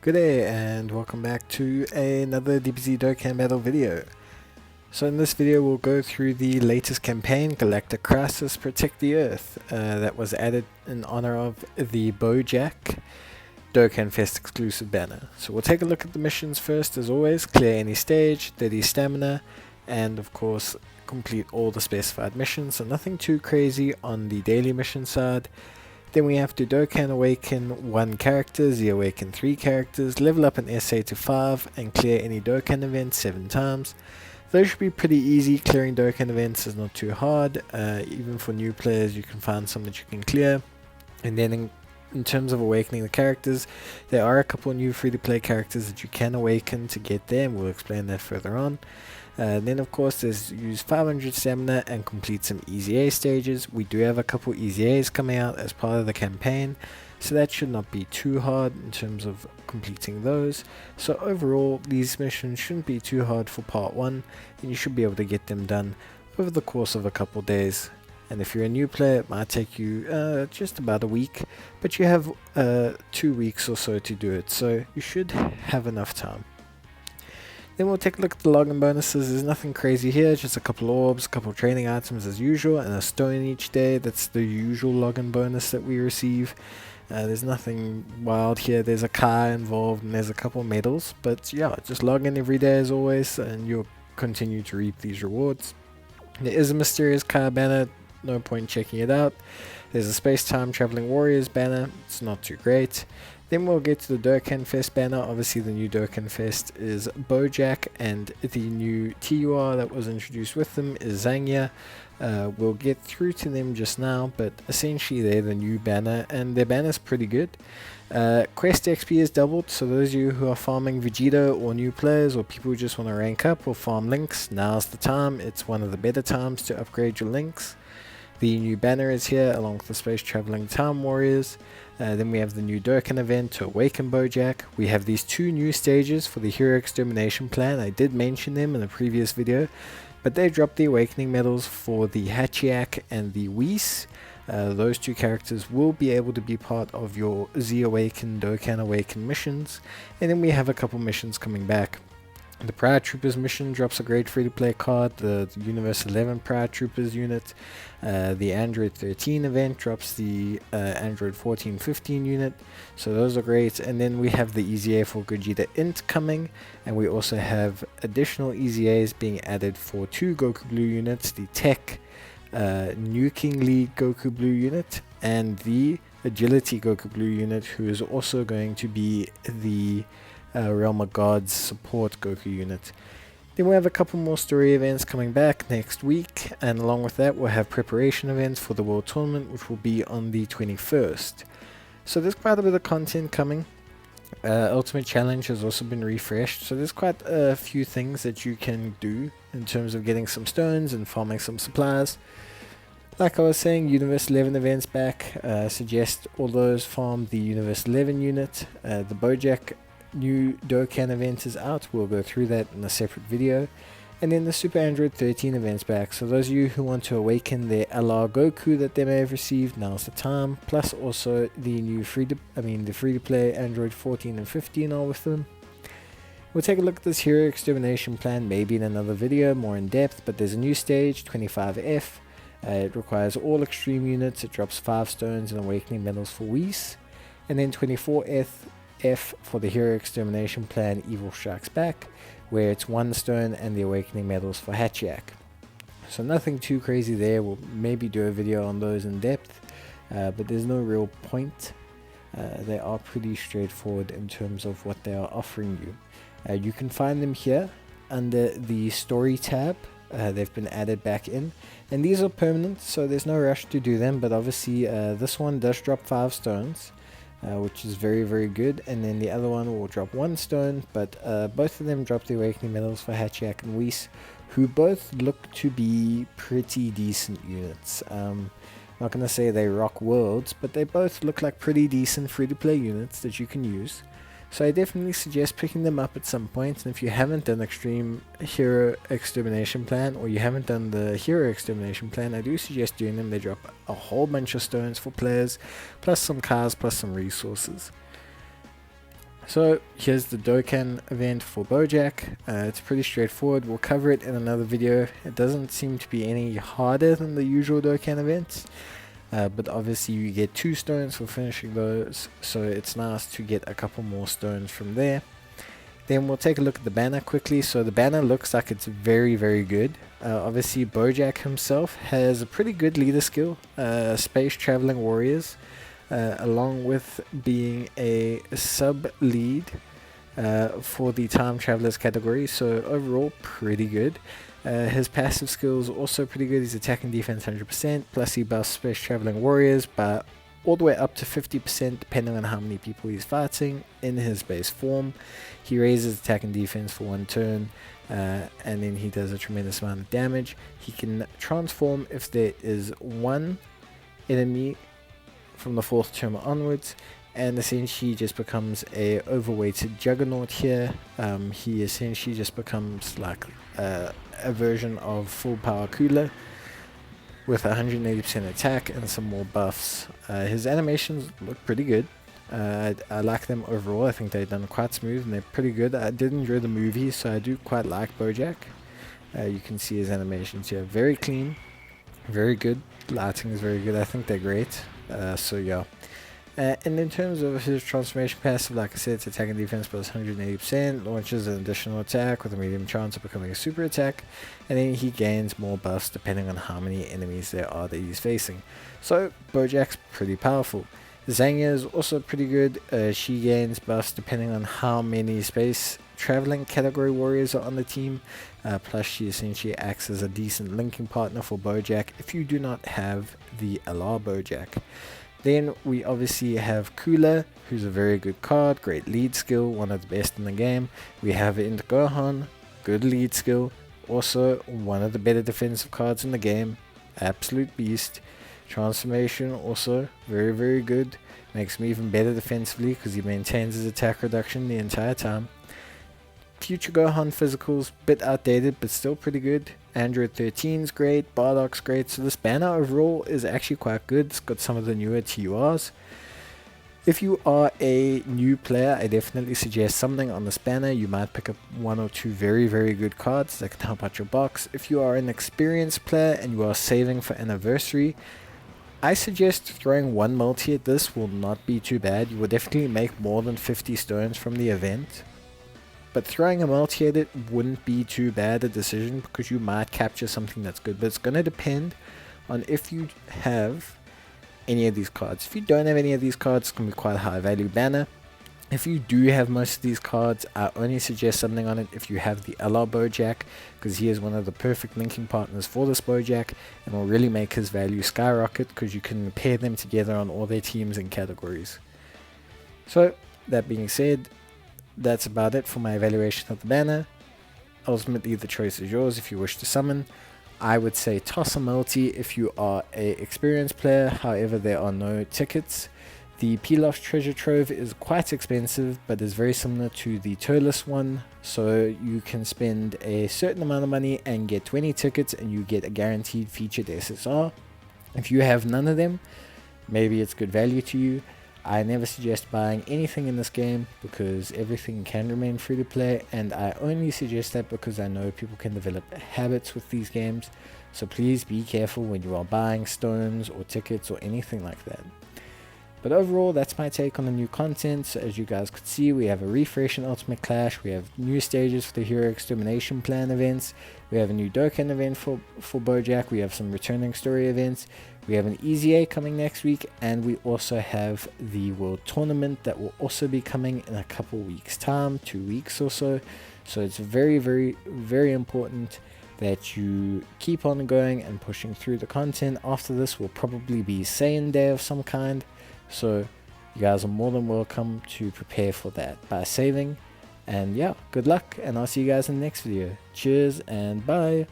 Good day and welcome back to another DBZ Dokkan Battle video. So in this video we'll go through the latest campaign, Galactic Crisis Protect the Earth, that was added in honor of the Boujack Dokkan Fest exclusive banner. So we'll take a look at the missions first as always, clear any stage, 30 stamina, and of course complete all the specified missions, so nothing too crazy on the daily mission side. Then we have to Dokkan Awaken 1 character, Z Awaken 3 characters, level up an SA to 5, and clear any Dokkan events 7 times. Those should be pretty easy. Clearing Dokkan events is not too hard. Even for new players you can find some that you can clear. And then in terms of awakening the characters, there are a couple of new free-to-play characters that you can awaken to get there, and we'll explain that further on. Then of course there's use 500 stamina and complete some EZA stages. We do have a couple EZAs coming out as part of the campaign, so that should not be too hard in terms of completing those. So overall these missions shouldn't be too hard for part 1, and you should be able to get them done over the course of a couple days. And if you're a new player, it might take you just about a week, but you have 2 weeks or so to do it, so you should have enough time. Then we'll take a look at the login bonuses. There's nothing crazy here, just a couple orbs, a couple training items as usual, and a stone each day. That's the usual login bonus that we receive. There's nothing wild here. There's a car involved and there's a couple medals, but yeah, just log in every day as always and you'll continue to reap these rewards. There is a mysterious car banner, no point checking it out. There's a space-time traveling warriors banner, it's not too great. Then we'll get to the Dokkan Fest banner. Obviously the new Dokkan Fest is Boujack, and the new TUR that was introduced with them is Zangya. We'll get through to them just now, but essentially they're the new banner and their banner's pretty good. Quest XP is doubled, so those of you who are farming Vegeta or new players or people who just want to rank up or farm links, now's the time. It's one of the better times to upgrade your links. The new banner is here along with the space traveling time warriors. Then we have the new Dokkan event to awaken Boujack. We have these 2 new stages for the hero extermination plan. I did mention them in a previous video, but they dropped the awakening medals for the Hachiak and the Whis. Those 2 characters will be able to be part of your Z Awaken, Dokkan Awaken missions. And then we have a couple missions coming back. The Pride Troopers mission drops a great free-to-play card, the Universe 11 Pride Troopers unit. The Android 13 event drops the Android 14-15 unit, so those are great. And then we have the EZA for Gogeta Int coming, and we also have additional EZAs being added for 2 Goku Blue units, the Tech Nuking Lead Goku Blue unit and the Agility Goku Blue unit, who is also going to be the Realm of Gods support Goku unit. Then we have a couple more story events coming back next week, and along with that we'll have preparation events for the World Tournament, which will be on the 21st. So there's quite a bit of content coming. Ultimate Challenge has also been refreshed, so there's quite a few things that you can do in terms of getting some stones and farming some supplies. Like I was saying, Universe 11 events back. Suggest all those farm the Universe 11 unit. The Boujack new Dokkan event is out, we'll go through that in a separate video. And then the Super Android 13 events back, so those of you who want to awaken their LR Goku that they may have received, now's the time. Plus also the new free to play Android 14 and 15 are with them. We'll take a look at this hero extermination plan maybe in another video more in depth, but there's a new stage, 25F. It requires all extreme units, it drops 5 stones and awakening medals for Whis. And then 24F for the hero extermination plan, Evil Strikes Back, where it's 1 stone and the awakening medals for Hachiak. So nothing too crazy there. We'll maybe do a video on those in depth, but there's no real point. They are pretty straightforward in terms of what they are offering you. You can find them here under the story tab. They've been added back in, and these are permanent, so there's no rush to do them, but obviously this one does drop 5 stones, which is very good, and then the other one will drop 1 stone, but both of them drop the awakening medals for Hachiak and Whis, who both look to be pretty decent units. Not gonna say they rock worlds, but they both look like pretty decent free-to-play units that you can use. So I definitely suggest picking them up at some point, and if you haven't done Extreme Hero Extermination Plan, or you haven't done the Hero Extermination Plan, I do suggest doing them. They drop a whole bunch of stones for players, plus some cars, plus some resources. So here's the Dokkan event for Bojack. It's pretty straightforward. We'll cover it in another video. It doesn't seem to be any harder than the usual Dokkan events. But obviously you get 2 stones for finishing those, so it's nice to get a couple more stones from there. Then we'll take a look at the banner quickly. So the banner looks like it's very good. Obviously Bojack himself has a pretty good leader skill, space traveling warriors, along with being a sub lead for the time travelers category, so overall pretty good. His passive skills also pretty good. He's attacking defense 100%, plus he buffs space traveling warriors by all the way up to 50% depending on how many people he's fighting in his base form. He raises attack and defense for 1 turn, and then he does a tremendous amount of damage. He can transform if there is 1 enemy from the 4th turn onwards, and essentially just becomes a overweighted juggernaut here. He essentially just becomes like a version of full power Cooler with 180% attack and some more buffs. His animations look pretty good. I like them overall. I think they've done quite smooth and they're pretty good. I did enjoy the movie, so I do quite like Bojack. You can see his animations here, very clean, very good. Lighting is very good. I think they're great. So yeah. And in terms of his transformation passive, like I said, it's attack and defense plus 180%, launches an additional attack with a medium chance of becoming a super attack, and then he gains more buffs depending on how many enemies there are that he's facing. So Bojack's pretty powerful. Zanya is also pretty good. She gains buffs depending on how many space traveling category warriors are on the team, plus she essentially acts as a decent linking partner for Bojack if you do not have the LR Bojack. Then we obviously have Cooler, who's a very good card, great lead skill, one of the best in the game. We have End Gohan, good lead skill, also one of the better defensive cards in the game, absolute beast. Transformation also very good, makes him even better defensively because he maintains his attack reduction the entire time. Future Gohan physicals, bit outdated but still pretty good. Android 13's great, Bardock's great, so this banner overall is actually quite good. It's got some of the newer TURs. If you are a new player, I definitely suggest something on this banner. You might pick up 1 or 2 very good cards that can help out your box. If you are an experienced player and you are saving for anniversary, I suggest throwing 1 multi at this will not be too bad. You will definitely make more than 50 stones from the event. But throwing a multi at it wouldn't be too bad a decision because you might capture something that's good. But it's going to depend on if you have any of these cards. If you don't have any of these cards, it's going to be quite a high value banner. If you do have most of these cards, I only suggest something on it if you have the LR Bojack, because he is one of the perfect linking partners for this Bojack and will really make his value skyrocket because you can pair them together on all their teams and categories. So that being said, that's about it for my evaluation of the banner. Ultimately the choice is yours if you wish to summon. I would say toss a multi if you are a experienced player, however there are no tickets. The Pilaf's treasure trove is quite expensive but is very similar to the Turles one, so you can spend a certain amount of money and get 20 tickets and you get a guaranteed featured SSR. If you have none of them, maybe it's good value to you. I never suggest buying anything in this game because everything can remain free to play, and I only suggest that because I know people can develop habits with these games, so please be careful when you are buying stones or tickets or anything like that. But overall, that's my take on the new content. So as you guys could see, we have a refresh in Ultimate Clash, we have new stages for the Hero Extermination Plan events, we have a new Dokkan event for Bojack, we have some returning story events, we have an EZA coming next week, and we also have the World Tournament that will also be coming in a couple weeks time, 2 weeks or so. So it's very important that you keep on going and pushing through the content. After this will probably be Saiyan Day of some kind, so you guys are more than welcome to prepare for that by saving. And yeah, good luck, and I'll see you guys in the next video. Cheers and bye.